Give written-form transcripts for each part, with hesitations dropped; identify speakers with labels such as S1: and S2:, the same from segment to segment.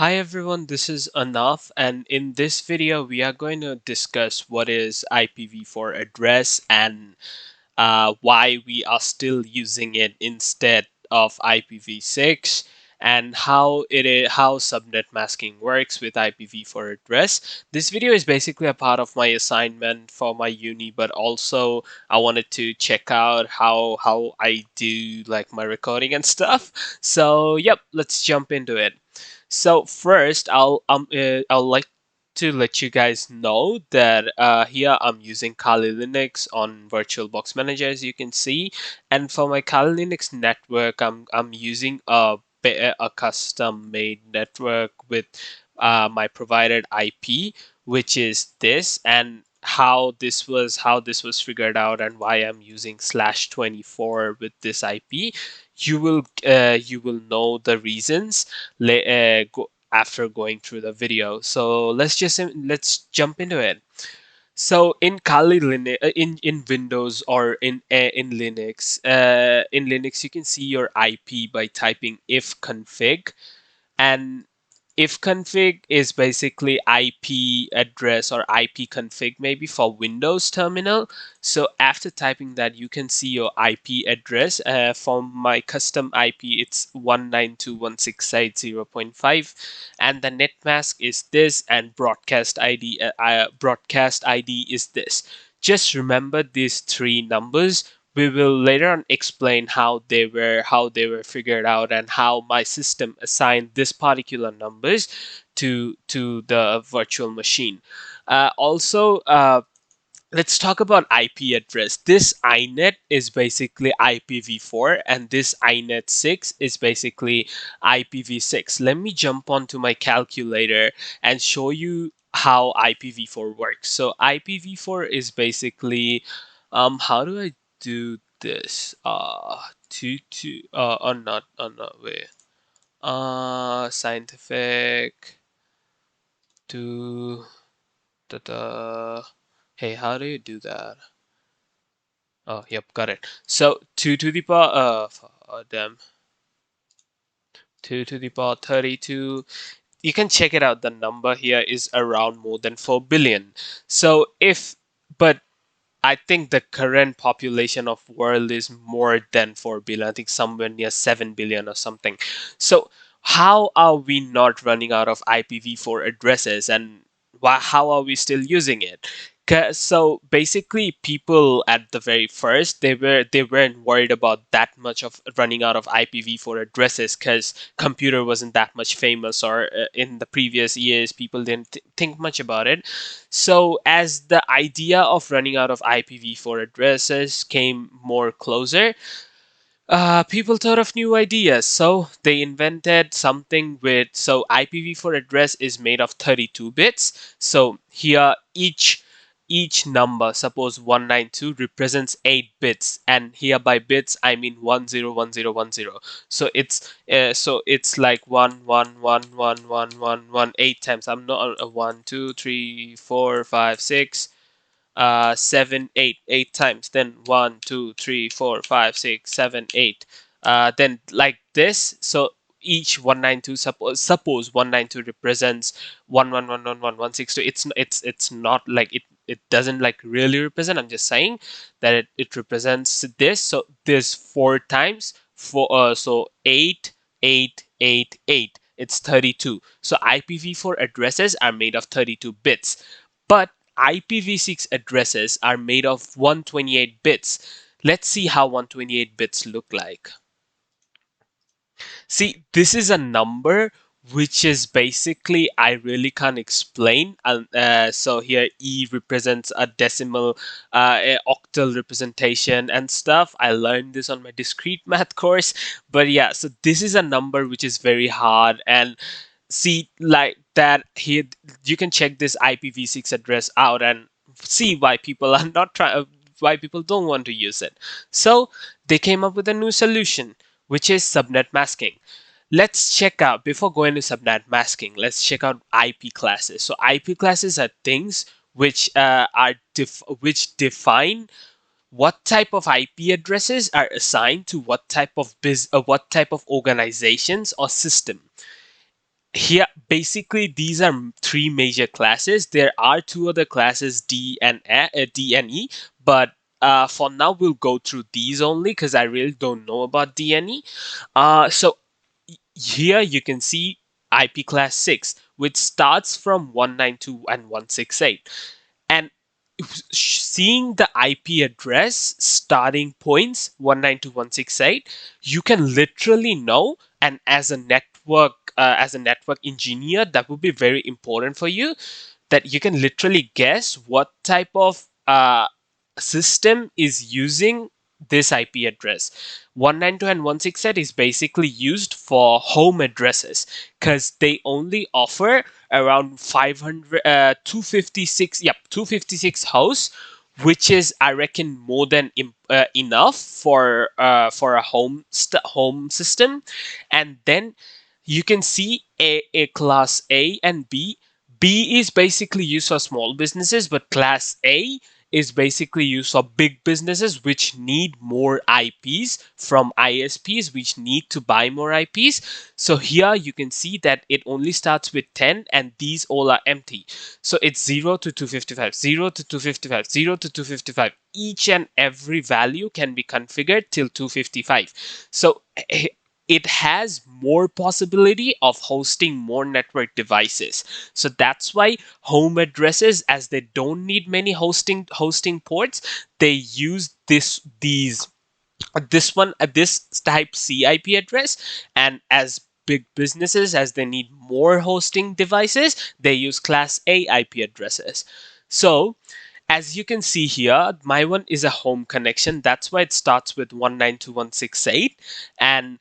S1: Hi everyone, this is Anaf, and in this video we are going to discuss what is IPv4 address and why we are still using it instead of IPv6, and how subnet masking works with IPv4 address. This video is basically a part of my assignment for my uni, but also I wanted to check out how I do like my recording and stuff. So yep, let's jump into it. So first, I'll like to let you guys know that here I'm using Kali Linux on VirtualBox Manager, as you can see, and for my Kali Linux network, I'm using a custom made network with my provided IP, which is this, and how this was figured out and why I'm using /24 with this IP. You will know the reasons after going through the video. So let's jump into it. So in Kali Linux, in Windows or in Linux, you can see your IP by typing ifconfig, and ifconfig is basically IP address or IP config maybe for Windows terminal. So after typing that, you can see your IP address. For my custom IP, it's 192.168.0.5, and the net mask is this, and broadcast ID is this. Just remember these three numbers. We will later on explain how they were figured out and how my system assigned this particular numbers to the virtual machine. Also, let's talk about IP address. This INET is basically IPv4, and this INET 6 is basically IPv6. Let me jump onto my calculator and show you how IPv4 works. So IPv4 is basically, how do I do this? Not, not, wait. Scientific to the. Hey, how do you do that? Oh, yep, got it. So 2 to the power, damn, 2 to the power 32. You can check it out. The number here is around more than 4 billion. So but I think the current population of world is more than 4 billion. I think somewhere near 7 billion or something. So how are we not running out of IPv4 addresses, and how are we still using it? So basically, people at the very first, they weren't worried about that much of running out of IPv4 addresses because computer wasn't that much famous, or in the previous years people didn't think much about it. So as the idea of running out of IPv4 addresses came more closer, people thought of new ideas. So they invented something so IPv4 address is made of 32 bits. So here each number, suppose 192, represents 8 bits, and here by bits I mean 101010. So it's like 1 1 1 1 1 1 1 8 times. I'm not 1 2 3 4 5 6 7 8 8 times, then 1 2 3 4 5 6 7 8, then like this. So each 192, suppose 192 represents 1 1 1 1 1 1 6 2. It's not like it doesn't like really represent. I'm just saying that it represents this. So this 4 times 4, so 8 8 8 8, it's 32. So IPv4 addresses are made of 32 bits, but IPv6 addresses are made of 128 bits. Let's see how 128 bits look like. See, this is a number which is basically, I really can't explain. So here E represents a decimal, a octal representation and stuff. I learned this on my discrete math course. But yeah, so this is a number which is very hard. And see, like that here, you can check this IPv6 address out and see why people are not trying, why people don't want to use it. So they came up with a new solution, which is subnet masking. Let's check out, before going to subnet masking, let's check out IP classes. So IP classes are things which which define what type of IP addresses are assigned to what type of organizations or system. here basically these are three major classes. There are two other classes, D and E, but for now we'll go through these only because I really don't know about D and E. So here you can see IP class 6, which starts from 192 and 168. And seeing the IP address starting points 192.168, you can literally know, and as a network engineer, that would be very important for you, that you can literally guess what type of system is using this IP address. 192 and 168 is basically used for home addresses because they only offer around 256 hosts, which is, I reckon, more than enough for a home system. And then you can see a class A and B. B is basically used for small businesses, but class A is basically used for big businesses which need more IPs from ISPs, which need to buy more IPs. So here you can see that it only starts with 10 and these all are empty. So it's 0 to 255, 0 to 255, 0 to 255. Each and every value can be configured till 255. So it has more possibility of hosting more network devices. So that's why home addresses, as they don't need many hosting ports, they use this type C IP address. And as big businesses, as they need more hosting devices, they use class A IP addresses. So as you can see here, my one is a home connection. That's why it starts with 192.168, and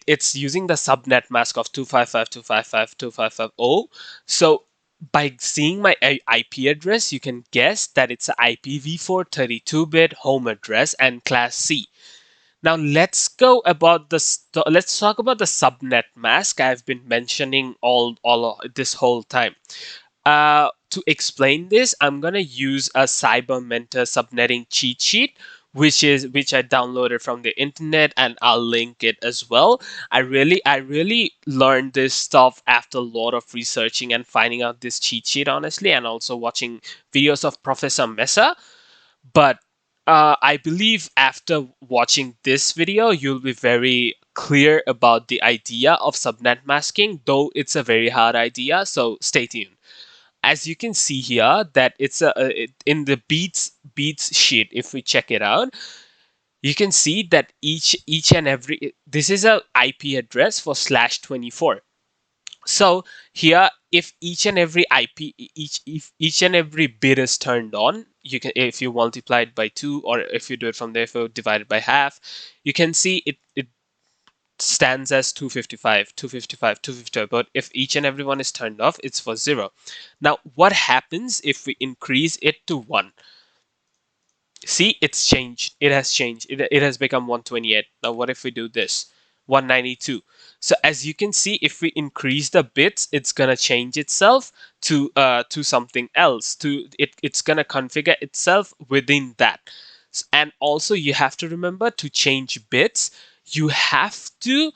S1: it's using the subnet mask of 255.255.255.0. So by seeing my IP address, you can guess that it's an IPv4 32-bit home address and class C. Now let's talk about the subnet mask I've been mentioning all this whole time. To explain this, I'm gonna use a Cybermentor subnetting cheat sheet, which I downloaded from the internet, and I'll link it as well. I really learned this stuff after a lot of researching and finding out this cheat sheet, honestly, and also watching videos of Professor Mesa. But I believe after watching this video, you'll be very clear about the idea of subnet masking, though it's a very hard idea. So stay tuned. As you can see here, that in the beats sheet. If we check it out, you can see that each and every this is a IP address for /24. So here, if each and every IP, if each and every bit is turned on, you can, if you multiply it by 2, or if you do it from there, if you divide it by half, you can see it stands as 255, 255, 255. But if each and every one is turned off, it's for 0. Now, what happens if we increase it to 1? See, it's changed. It has changed. It has become 128. Now, what if we do this? 192. So as you can see, if we increase the bits, it's gonna change itself to something else. It's gonna configure itself within that. And also, you have to remember, to change bits, you have to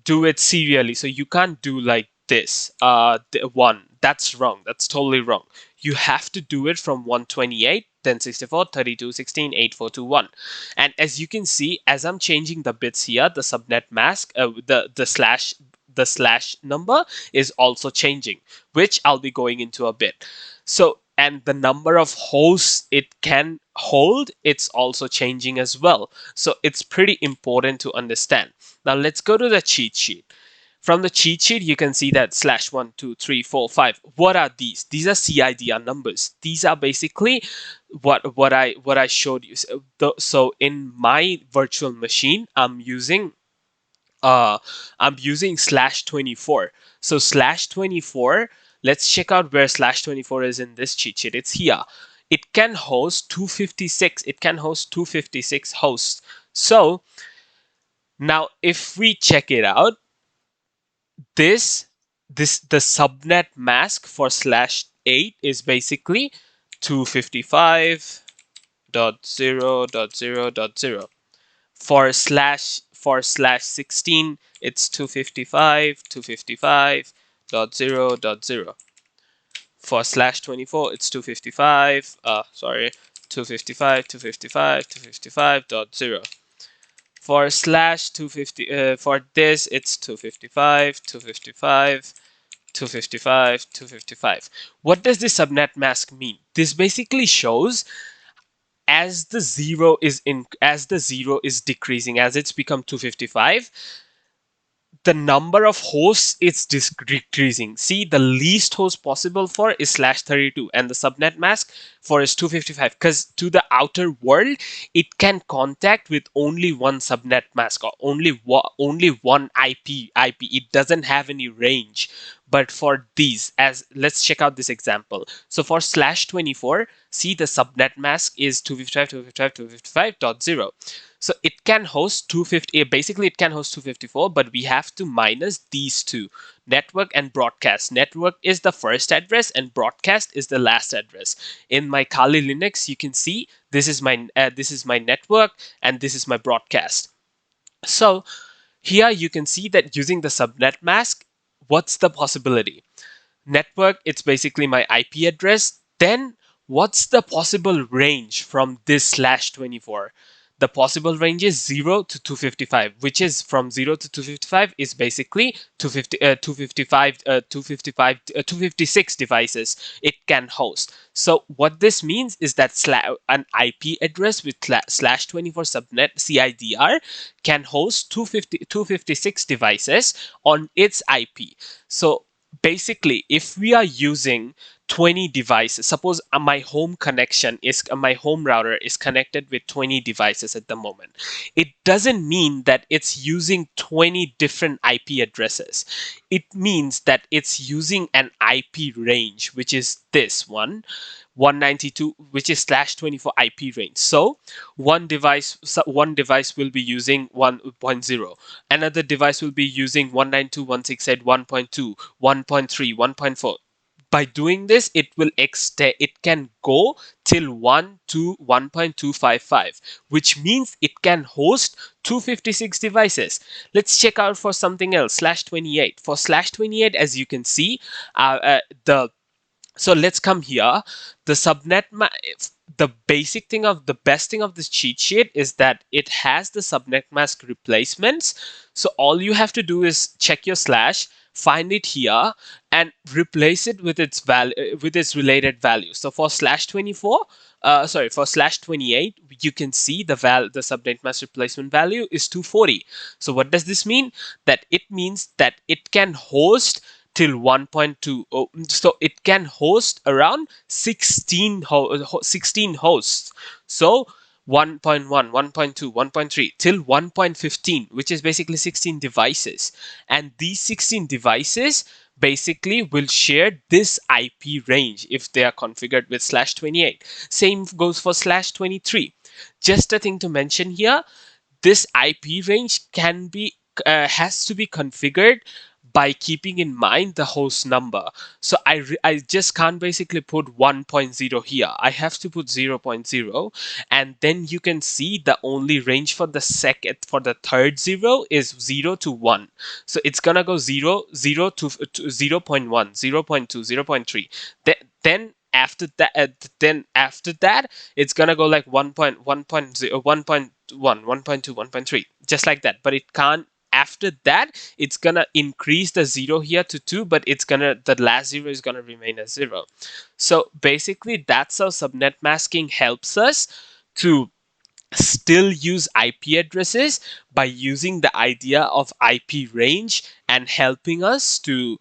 S1: do it serially. So you can't do like this. One. That's wrong. That's totally wrong. You have to do it from 128, then 64, 32, 16, 8, 4, 2, 1. And as you can see, as I'm changing the bits here, the subnet mask, the slash number is also changing, which I'll be going into a bit. So, and the number of hosts it can hold, it's also changing as well. So it's pretty important to understand. Now let's go to the cheat sheet. From the cheat sheet, you can see that /1, 2, 3, 4, 5. What are these? These are CIDR numbers. These are basically what I showed you. So in my virtual machine, I'm using /24. So /24. Let's check out where /24 is in this cheat sheet. It's here. It can host 256. It can host 256 hosts. So now if we check it out, this the subnet mask for /8 is basically 255.0.0.0. For /16, it's 255, 255, dot 0 dot 0. For slash 24, it's 255. 255, 255, 255 dot 0. For slash 250, for this, it's 255, 255, 255, 255. What does this subnet mask mean? This basically shows as the zero is decreasing, as it's become 255, the number of hosts is decreasing. See, the least host possible for is slash 32, and the subnet mask for is 255, because to the outer world it can contact with only one subnet mask, or only one IP. It doesn't have any range. But for these, as let's check out this example. So for slash 24, see, the subnet mask is 255.255.0. So it can host 250, basically it can host 254, but we have to minus these two, network and broadcast. Network is the first address and broadcast is the last address. In my Kali Linux, you can see this is my network and this is my broadcast. So here you can see that using the subnet mask, what's the possibility? Network, it's basically my IP address. Then what's the possible range from this slash 24? The possible range is 0 to 255, which is from 0 to 255 is basically 256 devices it can host. So what this means is that an IP address with slash 24 subnet CIDR can host 256 devices on its IP. So basically, if we are using 20 devices, suppose my home connection is my home router is connected with 20 devices at the moment, it doesn't mean that it's using 20 different IP addresses. It means that it's using an IP range, which is this one, 192, which is slash 24 IP range. So one device will be using 1.0, another device will be using 192.168.1.2, 1.3, 1.4. By doing this, it will extend, it can go till 1 to 1.255, which means it can host 256 devices. Let's check out for something else, slash 28. For slash 28, as you can see, the so let's come here. The the best thing of this cheat sheet is that it has the subnet mask replacements. So all you have to do is check your slash, find it here, and replace it with its related value. So for slash 24, for slash 28, you can see the subnet mask replacement value is 240. So what does this mean? That it means that it can host till 1.2. So it can host around 16 hosts. So 1.1, 1.2, 1.3 till 1.15, which is basically 16 devices. And these 16 devices basically will share this IP range if they are configured with slash 28. Same goes for slash 23. Just a thing to mention here, this IP range has to be configured by keeping in mind the host number. So I just can't basically put 1.0 here. I have to put 0.0, and then you can see the only range for the third zero is 0 to 1. So it's gonna go 0, 0 to 0.1, 0.2, 0.3. Then after that, it's gonna go like 1.1.0, 1.1, 1.2, 1.3, just like that. But it can't. After that, it's gonna increase the 0 here to 2, but the last 0 is gonna remain as 0. So basically, that's how subnet masking helps us to still use IP addresses by using the idea of IP range and helping us to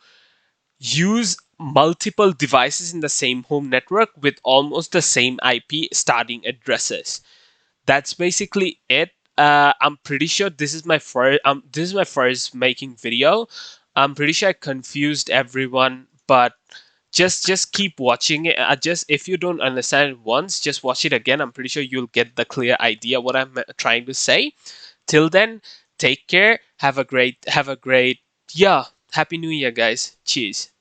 S1: use multiple devices in the same home network with almost the same IP starting addresses. That's basically it. I'm pretty sure this is my first making video. I'm pretty sure I confused everyone, but just keep watching it. Just if you don't understand it once, just watch it again. I'm pretty sure you'll get the clear idea what I'm trying to say. Till then, take care. Have a great yeah. Happy New Year, guys. Cheers.